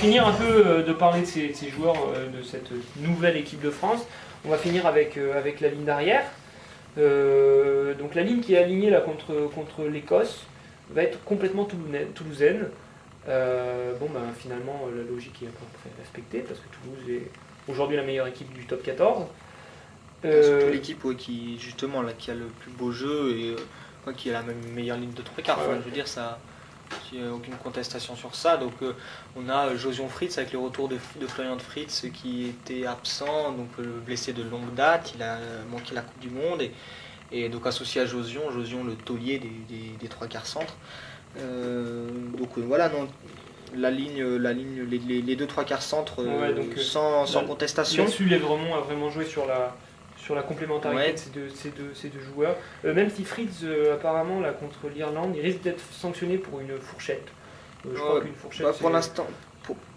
finir un peu de parler de ces joueurs de cette nouvelle équipe de France. On va finir avec la ligne d'arrière. Donc la ligne qui est alignée là contre l'Écosse va être complètement toulousaine. Finalement la logique est un peu respectée parce que Toulouse est aujourd'hui la meilleure équipe du top 14. Surtout l'équipe qui justement là, qui a le plus beau jeu et qui a la meilleure ligne de 3 quarts. Je veux dire ça. Il n'y a aucune contestation sur ça. Donc on a Josion Fritz avec le retour de Florian Fritz qui était absent, donc blessé de longue date, il a manqué la Coupe du Monde et donc associé à Josion le taulier des 3 quarts centres. Voilà, non, la ligne, les 2-3 quarts centres sans contestation. Là-dessus, Lévremont a vraiment joué sur la complémentarité de ces deux joueurs. Même si Fritz, apparemment, là, contre l'Irlande, il risque d'être sanctionné pour une fourchette. Je crois qu'une fourchette.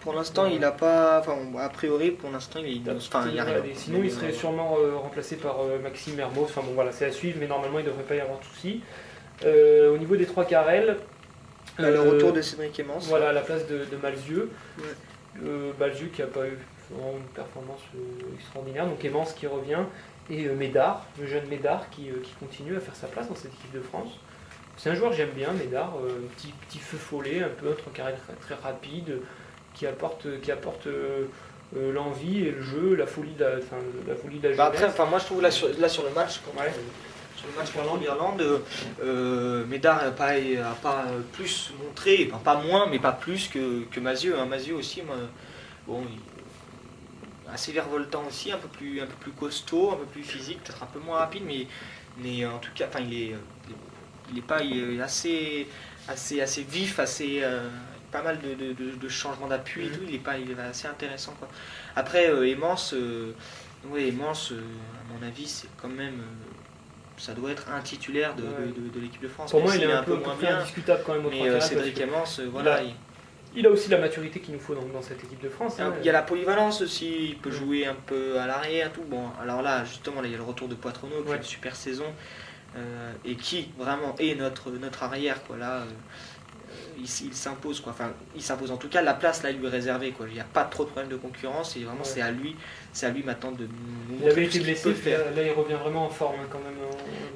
Pour l'instant, il n'a pas. Enfin, a priori, pour l'instant, il n'y a rien. Sinon, il serait sûrement remplacé par Maxime Hermos. Enfin bon, voilà, c'est à suivre, mais normalement, il ne devrait pas y avoir de soucis. Au niveau des 3 quarts L, le retour de Cédric Emmens. Voilà, à la place de Malzieu. Malzieu qui n'a pas eu une performance extraordinaire. Donc Emmens qui revient. Et Médard, le jeune Médard qui continue à faire sa place dans cette équipe de France. C'est un joueur que j'aime bien, Médard, petit feu follet, un peu un 3 quarts très rapide, qui apporte l'envie et le jeu, la folie de la jeunesse. Après, moi je trouve là sur le match, sur le match contre l'Irlande, Médard n'a pas plus montré, pas moins, mais pas plus que Mazieux. Mazieux aussi, assez virevoltant aussi, un peu plus costaud, un peu plus physique, peut-être un peu moins rapide, mais en tout cas, il est assez vif, pas mal de changements d'appui et tout, il est assez intéressant quoi. Après Emmens, à mon avis c'est quand même ça doit être un titulaire de l'équipe de France. Pour moi il est un peu moins bien indiscutable quand même au mais Cédric Emmens, voilà. Il a aussi la maturité qu'il nous faut dans cette équipe de France. Il y a la polyvalence aussi, il peut jouer un peu à l'arrière, tout. Bon, alors là, justement, il y a le retour de Poitronneau qui fait une super saison et qui vraiment est notre arrière. Quoi. Là, il s'impose. Quoi. Enfin, il s'impose en tout cas, la place là, il lui est réservée. Quoi. Il n'y a pas trop de problème de concurrence et vraiment, c'est à lui maintenant de nous montrer. Il avait été blessé, là, il revient vraiment en forme quand même.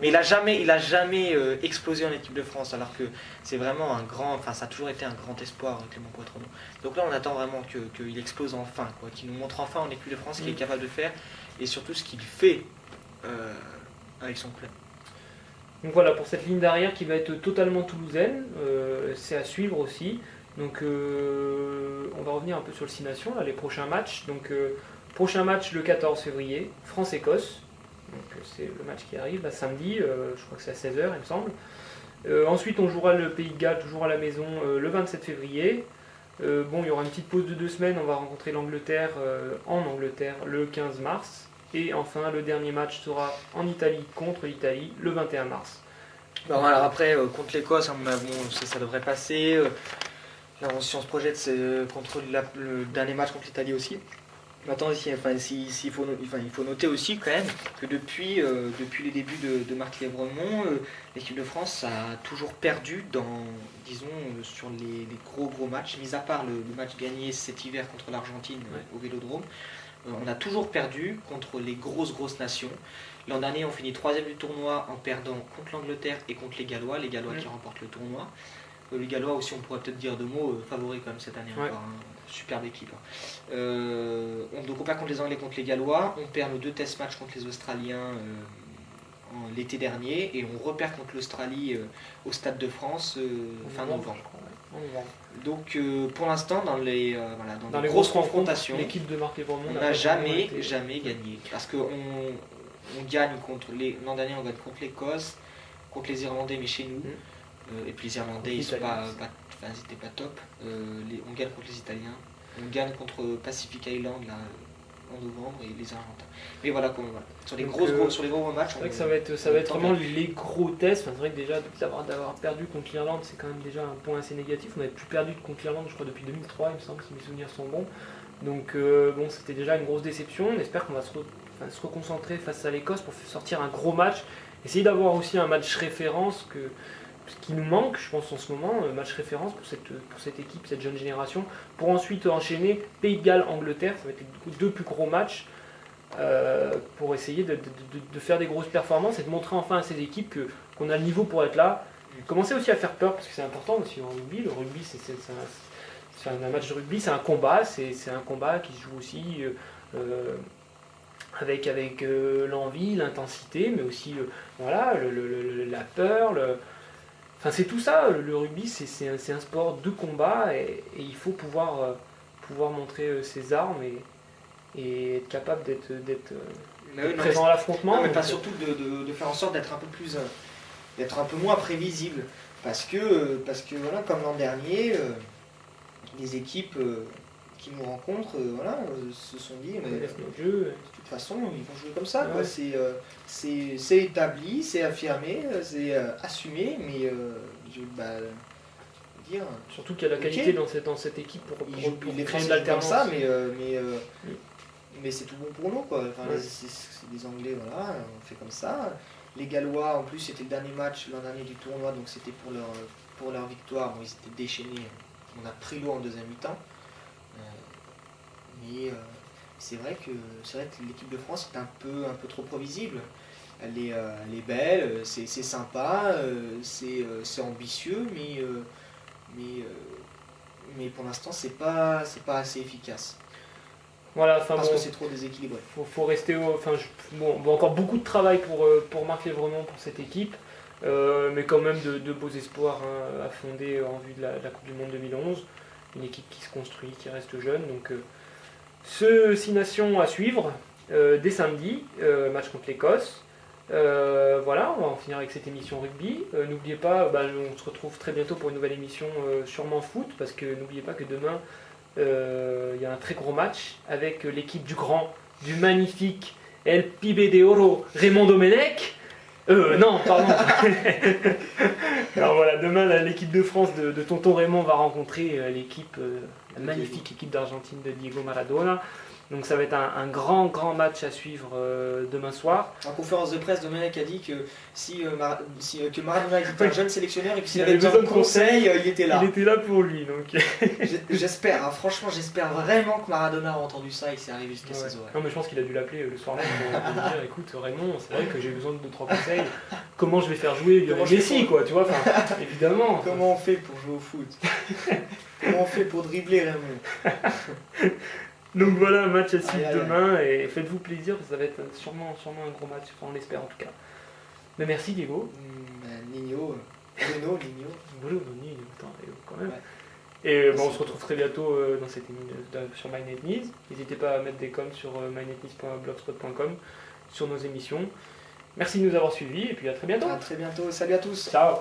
Mais il a jamais explosé en équipe de France, alors que c'est vraiment ça a toujours été un grand espoir, Clément Poitronneau. Donc là, on attend vraiment qu'il explose enfin, qu'il nous montre enfin en équipe de France ce qu'il est capable de faire, et surtout ce qu'il fait avec son club. Donc voilà, pour cette ligne d'arrière qui va être totalement toulousaine, c'est à suivre aussi. Donc on va revenir un peu sur le 6 Nations, là, les prochains matchs. Donc prochain match le 14 février, France-Écosse. Donc c'est le match qui arrive, samedi, je crois que c'est à 16h il me semble. Ensuite on jouera le Pays de Galles, toujours à la maison, le 27 février. Il y aura une petite pause de 2 semaines, on va rencontrer l'Angleterre en Angleterre le 15 mars. Et enfin le dernier match sera en Italie contre l'Italie le 21 mars. Alors après, contre l'Écosse, ça devrait passer. Là, si on se projette, c'est contre le dernier match contre l'Italie aussi. Maintenant, il faut noter aussi quand même que depuis les débuts de Marc Lévremont, l'équipe de France a toujours perdu sur les gros matchs, mis à part le match gagné cet hiver contre l'Argentine au Vélodrome. On a toujours perdu contre les grosses nations. L'an dernier, on finit 3e du tournoi en perdant contre l'Angleterre et contre les Gallois qui remportent le tournoi. Les Gallois aussi, on pourrait peut-être dire 2 mots, favoris quand même cette année encore. Superbe équipe. Donc on perd contre les Anglais, contre les Gallois, on perd nos 2 test matchs contre les Australiens l'été dernier et on repère contre l'Australie au Stade de France fin novembre. Donc pour l'instant dans les grosses confrontations, l'équipe de Marc Lévremont on n'a jamais gagné parce qu'on gagne l'an dernier on gagne contre l'Écosse, contre les Irlandais mais chez nous. Et puis les Irlandais ils n'étaient pas top. On gagne contre les Italiens, on gagne contre Pacific Island là, en novembre et les Argentins. Mais voilà, sur les gros matchs. C'est vrai que ça va être vraiment les gros tests. C'est vrai que déjà d'avoir perdu contre l'Irlande, c'est quand même déjà un point assez négatif. On n'avait plus perdu contre l'Irlande, je crois, depuis 2003, il me semble, si mes souvenirs sont bons. Donc c'était déjà une grosse déception. On espère qu'on va se reconcentrer face à l'Écosse pour sortir un gros match. Essayer d'avoir aussi un match référence ce qui nous manque, je pense en ce moment, match référence pour cette équipe, cette jeune génération, pour ensuite enchaîner Pays de Galles, Angleterre, ça va être les 2 plus gros matchs pour essayer de faire des grosses performances et de montrer enfin à ces équipes qu'on a le niveau pour être là. Commencer aussi à faire peur parce que c'est important aussi en rugby. Le rugby, c'est un match de rugby, c'est un combat, c'est un combat qui se joue aussi avec l'envie, l'intensité, mais aussi voilà, la peur. Enfin, c'est tout ça. Le rugby, c'est un sport de combat et il faut pouvoir montrer ses armes et être capable d'être présent à l'affrontement. Non, mais pas surtout de faire en sorte d'être un peu plus, d'être un peu moins prévisible, parce que voilà, comme l'an dernier, les équipes qui nous rencontrent, voilà, se sont dit, mais de toute façon, ils vont jouer comme ça. Ouais. C'est établi, c'est affirmé, c'est assumé, mais dire. Surtout qu'il y a la qualité dans cette équipe pour créer de l'alternance. Ça, mais c'est tout bon pour nous, quoi. Enfin, c'est des Anglais, voilà, on fait comme ça. Les Gallois, en plus, c'était le dernier match l'an dernier du tournoi, donc c'était pour leur victoire. Bon, ils étaient déchaînés. On a pris l'eau en deuxième mi-temps. Mais c'est vrai que l'équipe de France est un peu trop prévisible. Elle est belle, c'est sympa, c'est ambitieux, mais pour l'instant, c'est pas assez efficace. Voilà, parce que c'est trop déséquilibré. Faut rester encore beaucoup de travail pour Marc Lévremont pour cette équipe, mais quand même de beaux espoirs à fonder en vue de la Coupe du Monde 2011. Une équipe qui se construit, qui reste jeune. Donc, ce 6 Nations à suivre dès samedi, match contre l'Écosse. Voilà, on va en finir avec cette émission rugby. N'oubliez pas, on se retrouve très bientôt pour une nouvelle émission sûrement foot, parce que n'oubliez pas que demain, il y a un très gros match avec l'équipe du grand, du magnifique El Pibe de Oro, Raymond Domenech. Non, pardon. Alors voilà, demain l'équipe de France de tonton Raymond va rencontrer la magnifique équipe d'Argentine de Diego Maradona. Donc ça va être un grand match à suivre demain soir. En conférence de presse, Domenech a dit que que Maradona était un jeune sélectionneur et que s'il avait besoin de conseils, il était là. Il était là pour lui. Donc. J'espère, franchement, j'espère vraiment que Maradona a entendu ça et que c'est arrivé jusqu'à ses oreilles. Non, mais je pense qu'il a dû l'appeler le soir même pour lui dire, écoute Raymond, c'est vrai que j'ai besoin de 2-3 conseils. Comment je vais faire jouer Lionel Messi, quoi, tu vois, évidemment. Comment on fait pour jouer au foot? Comment on fait pour dribbler Raymond? Donc voilà, match à suivre demain et faites-vous plaisir, ça va être sûrement un gros match, enfin, on l'espère en tout cas. Mais merci Diego. Nino, Nino. Attends, quand même. Ouais. Et on se retrouve très bientôt dans cette sur MyNetNews. N'hésitez pas à mettre des coms sur mynetnews.blogspot.com sur nos émissions. Merci de nous avoir suivis et puis à très bientôt. À très bientôt, salut à tous. Ciao.